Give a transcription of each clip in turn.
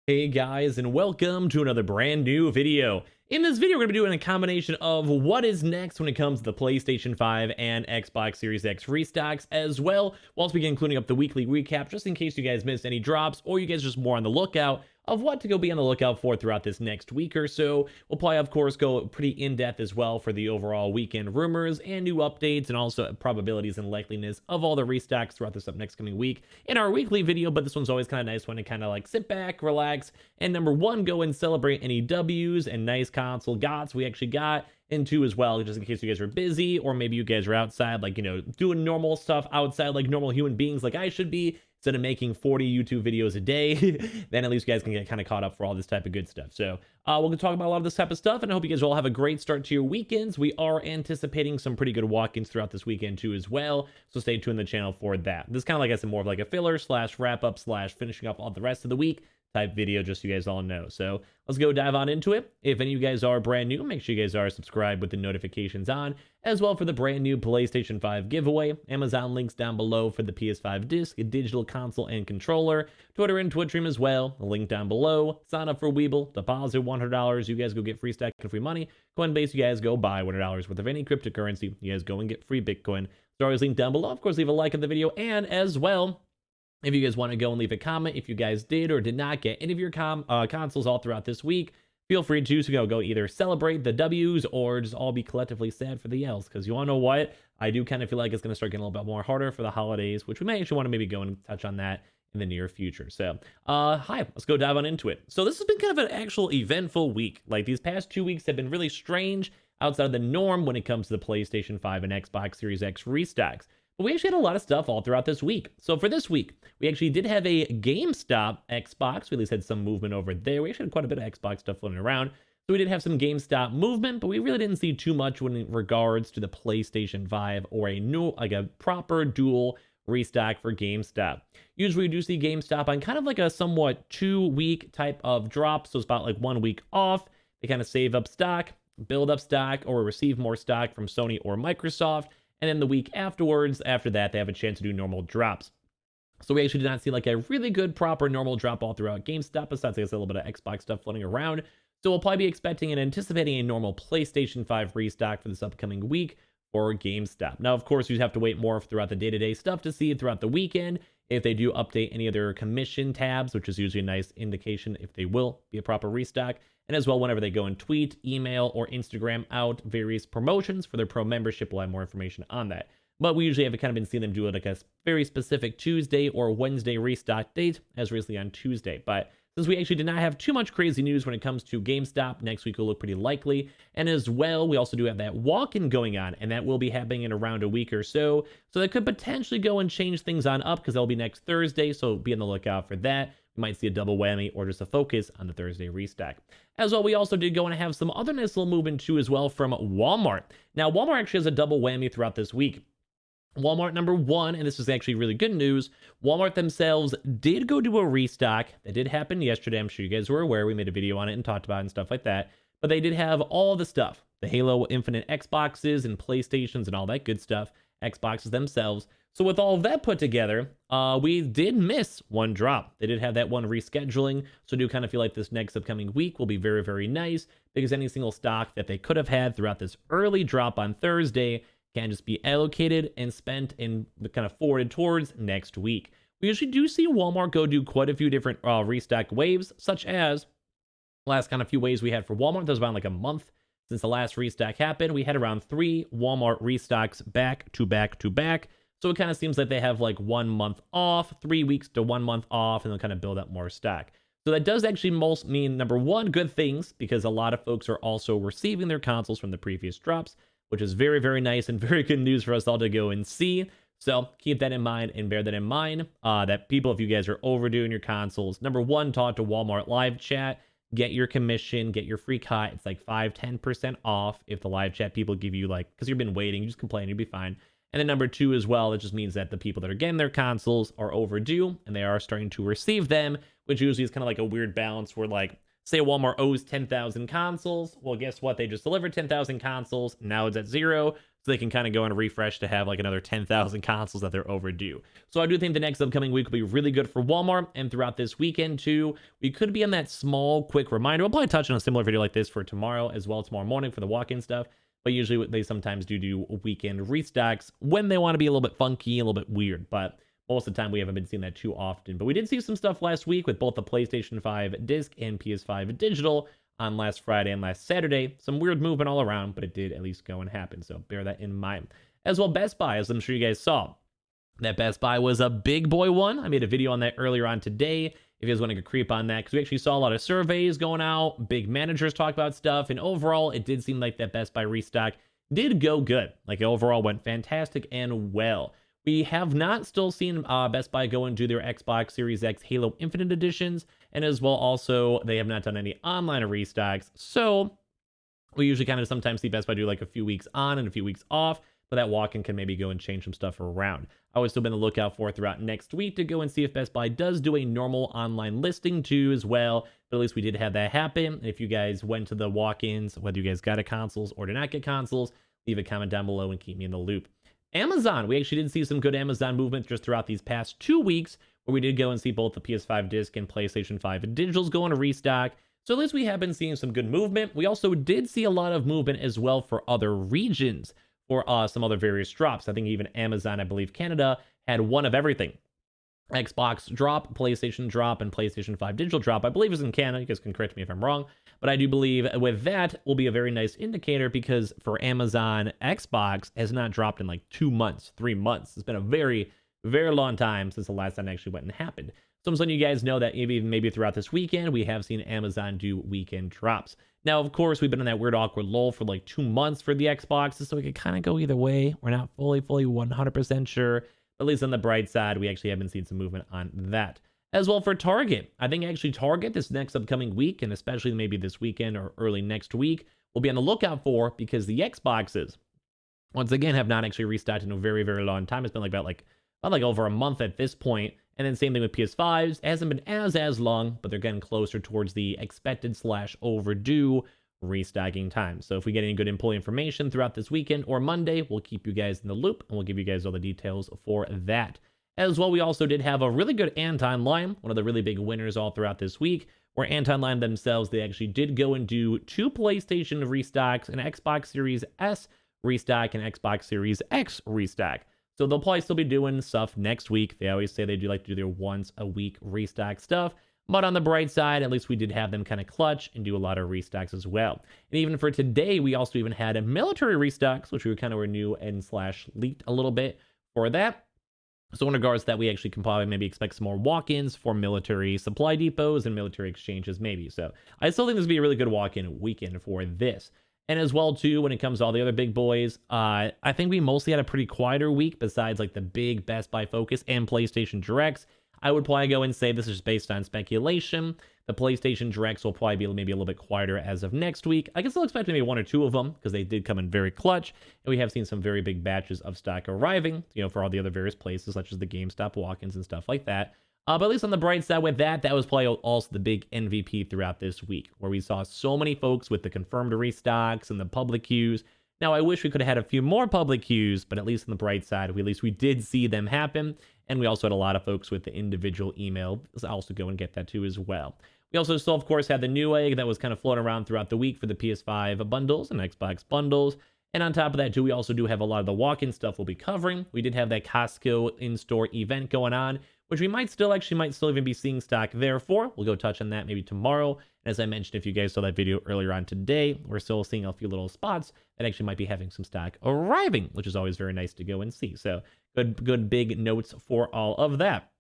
Hey guys, and welcome to another brand new video. In this video, we're going to be doing a combination of what is next when it comes to the PlayStation 5 and Xbox Series X restocks, as well. We'll also be including up the weekly recap, just in case you guys missed any drops, or you guys are just more on the lookout of what to go be on the lookout for throughout this next week or so. We'll probably, of course, go pretty in-depth as well for the overall weekend rumors and new updates, and also probabilities and likeliness of all the restocks throughout this next coming week in our weekly video. But this one's always kind of nice one to kind of like sit back, relax, and number one, go and celebrate any W's and nice console gots we actually got. And two as well, just in case you guys are busy, or maybe you guys are outside, like, doing normal stuff outside like normal human beings like I should be, instead of making 40 YouTube videos a day. Then at least you guys can get kind of caught up for all this type of good stuff. So we'll talk about a lot of this type of stuff, and I hope you guys all have a great start to your weekends. We are anticipating some pretty good walk-ins throughout this weekend too as well, so stay tuned to the channel for that. This is kind of, like I said, more of like a filler slash wrap-up slash finishing up all the rest of the week type video, just so you guys all know. So let's go dive on into it. If any of you guys are brand new, make sure you guys are subscribed with the notifications on, as well for the brand new PlayStation 5 giveaway. Amazon links down below for the PS5 disc, digital console, and controller. Twitter and Twitch stream as well, a link down below. Sign up for Weeble, deposit $100, you guys go get free stack and free money. Coinbase, you guys go buy $100 worth of any cryptocurrency, you guys go and get free Bitcoin. It's always linked down below. Of course, leave a like on the video, and as well, if you guys want to go and leave a comment, if you guys did or did not get any of your consoles all throughout this week, feel free to. So go either celebrate the W's or just all be collectively sad for the L's. Because you want to know what? I do kind of feel like it's going to start getting a little bit more harder for the holidays, which we may actually want to maybe go and touch on that in the near future. So, hi, let's go dive on into it. So this has been kind of an actual eventful week. Like, these past 2 weeks have been really strange outside of the norm when it comes to the PlayStation 5 and Xbox Series X restocks. But we actually had a lot of stuff all throughout this week. So for this week, we actually did have a GameStop Xbox. We at least had some movement over there. We actually had quite a bit of Xbox stuff floating around. So we did have some GameStop movement, but we really didn't see too much when in regards to the PlayStation 5 or a proper dual restock for GameStop. Usually we do see GameStop on kind of like a somewhat 2-week type of drop. So it's about like 1 week off. They kind of save up stock, build up stock, or receive more stock from Sony or Microsoft. And then the week afterwards, after that, they have a chance to do normal drops. So we actually did not see like a really good, proper, normal drop all throughout GameStop, besides I guess a little bit of Xbox stuff floating around. So we'll probably be expecting and anticipating a normal PlayStation 5 restock for this upcoming week for GameStop. Now, of course, you have to wait more throughout the day-to-day stuff to see throughout the weekend if they do update any of their commission tabs, which is usually a nice indication if they will be a proper restock. And as well, whenever they go and tweet, email, or Instagram out various promotions for their pro membership, we'll have more information on that. But we usually have kind of been seeing them do like a very specific Tuesday or Wednesday restock date, as recently on Tuesday. But since we actually did not have too much crazy news when it comes to GameStop, next week will look pretty likely. And as well, we also do have that walk-in going on, and that will be happening in around a week or so. So that could potentially go and change things on up, because that'll be next Thursday, so be on the lookout for that. We might see a double whammy or just a focus on the Thursday restock. As well, we also did go and have some other nice little movement too as well from Walmart. Now, Walmart actually has a double whammy throughout this week. Walmart number one, and this is actually really good news, Walmart themselves did go do a restock. That did happen yesterday. I'm sure you guys were aware. We made a video on it and talked about it and stuff like that. But they did have all the stuff, the Halo Infinite Xboxes and PlayStations and all that good stuff, Xboxes themselves. So with all of that put together, we did miss one drop. They did have that one rescheduling, so I do kind of feel like this next upcoming week will be very, very nice, because any single stock that they could have had throughout this early drop on Thursday can just be allocated and spent and kind of forwarded towards next week. We usually do see Walmart go do quite a few different restock waves, such as the last kind of few waves we had for Walmart. That was about like a month since the last restock happened. We had around 3 Walmart restocks back to back to back. So it kind of seems like they have like 1 month off, 3 weeks to 1 month off, and they'll kind of build up more stock. So that does actually most mean, number one, good things, because a lot of folks are also receiving their consoles from the previous drops, which is very, very nice and very good news for us all to go and see. So keep that in mind and bear that in mind, that people, if you guys are overdoing your consoles, number one, talk to Walmart live chat, get your commission, get your free cut. It's like 5-10% off if the live chat people give you, like, because you've been waiting, you just complain, you'll be fine. And then number two as well, it just means that the people that are getting their consoles are overdue and they are starting to receive them, which usually is kind of like a weird balance where, like, say Walmart owes 10,000 consoles. Well, guess what? They just delivered 10,000 consoles. Now it's at 0. so they can kind of go and refresh to have like another 10,000 consoles that they're overdue. So I do think the next upcoming week will be really good for Walmart, and throughout this weekend too, we could be on that small, quick reminder. We'll probably touch on a similar video like this for tomorrow as well, tomorrow morning for the walk-in stuff. But usually they sometimes do weekend restocks when they want to be a little bit funky, a little bit weird. But most of the time we haven't been seeing that too often. But we did see some stuff last week with both the PlayStation 5 disc and PS5 Digital on last Friday and last Saturday. Some weird movement all around, but it did at least go and happen. So bear that in mind. As well, Best Buy, as I'm sure you guys saw, that Best Buy was a big boy one. I made a video on that earlier on today, if you guys want to creep on that, because we actually saw a lot of surveys going out, big managers talk about stuff, and overall, it did seem like that Best Buy restock did go good. Like, overall went fantastic and well. We have not still seen Best Buy go and do their Xbox Series X Halo Infinite editions, and as well also, they have not done any online restocks, so we usually kind of sometimes see Best Buy do like a few weeks on and a few weeks off, but that walk-in can maybe go and change some stuff around. I always still been on the lookout for throughout next week to go and see if Best Buy does do a normal online listing too as well, but at least we did have that happen. And if you guys went to the walk-ins, whether you guys got a consoles or did not get consoles, leave a comment down below and keep me in the loop. Amazon, we actually did see some good Amazon movement just throughout these past 2 weeks, where we did go and see both the PS5 disc and PlayStation 5 digitals go into restock. So at least we have been seeing some good movement. We also did see a lot of movement as well for other regions, for some other various drops. I think even Amazon, I believe Canada, had one of everything. Xbox drop, PlayStation drop, and PlayStation 5 digital drop. I believe is in Canada. You guys can correct me if I'm wrong. But I do believe with that will be a very nice indicator, because for Amazon, Xbox has not dropped in like 2 months, 3 months. It's been a very, very long time since the last time it actually went and happened. So I'm letting you guys know that maybe throughout this weekend, we have seen Amazon do weekend drops. Now, of course, we've been in that weird, awkward lull for like 2 months for the Xboxes, so it could kind of go either way. We're not fully 100% sure. But at least on the bright side, we actually have been seeing some movement on that. As well for Target. I think actually Target this next upcoming week, and especially maybe this weekend or early next week, we'll be on the lookout for, because the Xboxes, once again, have not actually restocked in a very, very long time. It's been about over a month at this point. And then same thing with PS5s. It hasn't been as long, but they're getting closer towards the expected / overdue restocking time. So if we get any good employee information throughout this weekend or Monday, we'll keep you guys in the loop, and we'll give you guys all the details for that. As well, we also did have a really good Anton line, one of the really big winners all throughout this week, where Anton line themselves, they actually did go and do 2 PlayStation restocks, an Xbox Series S restock, and Xbox Series X restock. So they'll probably still be doing stuff next week. They always say they do like to do their once a week restock stuff. But on the bright side, at least we did have them kind of clutch and do a lot of restocks as well. And even for today, we also even had a military restocks, which we kind of were new and / leaked a little bit for that. So in regards to that, we actually can probably maybe expect some more walk-ins for military supply depots and military exchanges maybe. So I still think this would be a really good walk-in weekend for this. And as well, too, when it comes to all the other big boys, I think we mostly had a pretty quieter week besides like the big Best Buy focus and PlayStation Directs. I would probably go and say this is based on speculation. The PlayStation Directs will probably be maybe a little bit quieter as of next week. I can still expect maybe 1 or 2 of them, because they did come in very clutch. And we have seen some very big batches of stock arriving, for all the other various places, such as the GameStop walk-ins and stuff like that. But at least on the bright side with that, that was probably also the big MVP throughout this week, where we saw so many folks with the confirmed restocks and the public queues. Now, I wish we could have had a few more public queues, but at least on the bright side, at least we did see them happen. And we also had a lot of folks with the individual email. I'll also go and get that too as well. We also still, of course, had the new egg that was kind of floating around throughout the week for the PS5 bundles and Xbox bundles. And on top of that, too, we also do have a lot of the walk-in stuff we'll be covering. We did have that Costco in-store event going on, which we might still even be seeing stock there for. We'll go touch on that maybe tomorrow. And as I mentioned, if you guys saw that video earlier on today, we're still seeing a few little spots that actually might be having some stock arriving, which is always very nice to go and see. So good big notes for all of that.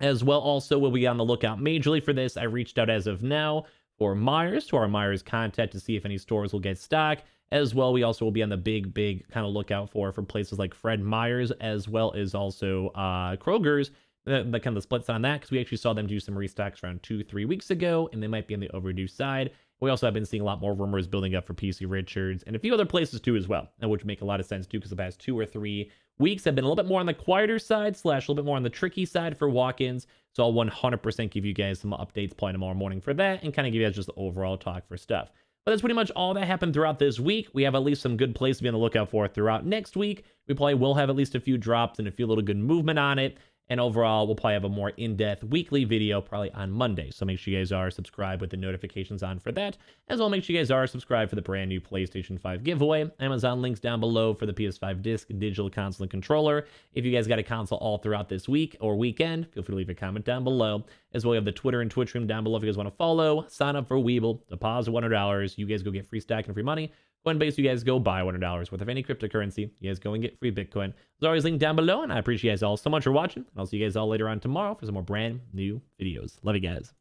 As well, also, we'll be on the lookout majorly for this. I reached out as of now for Myers, to our Myers contact, to see if any stores will get stock. As well, we also will be on the big kind of lookout for places like Fred Meyer's, as well as also Kroger's. The kind of the splits on that, because we actually saw them do some restocks around 2-3 weeks ago, and they might be on the overdue side. We also have been seeing a lot more rumors building up for PC Richards and a few other places too as well, which make a lot of sense too, because the past 2 or 3 weeks have been a little bit more on the quieter side / a little bit more on the tricky side for walk-ins. So I'll 100% give you guys some updates probably tomorrow morning for that, and kind of give you guys just the overall talk for stuff. But that's pretty much all that happened throughout this week. We have at least some good plays to be on the lookout for throughout next week. We probably will have at least a few drops and a few little good movement on it. And overall, we'll probably have a more in-depth weekly video probably on Monday. So make sure you guys are subscribed with the notifications on for that. As well, make sure you guys are subscribed for the brand new PlayStation 5 giveaway. Amazon links down below for the PS5 disc, digital console, and controller. If you guys got a console all throughout this week or weekend, feel free to leave a comment down below. As well, we have the Twitter and Twitch room down below if you guys want to follow. Sign up for Weeble, deposit $100. You guys go get free stack and free money. Coinbase, you guys go buy $100 worth of any cryptocurrency. You guys go and get free Bitcoin. There's always a link down below, and I appreciate you guys all so much for watching. And I'll see you guys all later on tomorrow for some more brand new videos. Love you guys.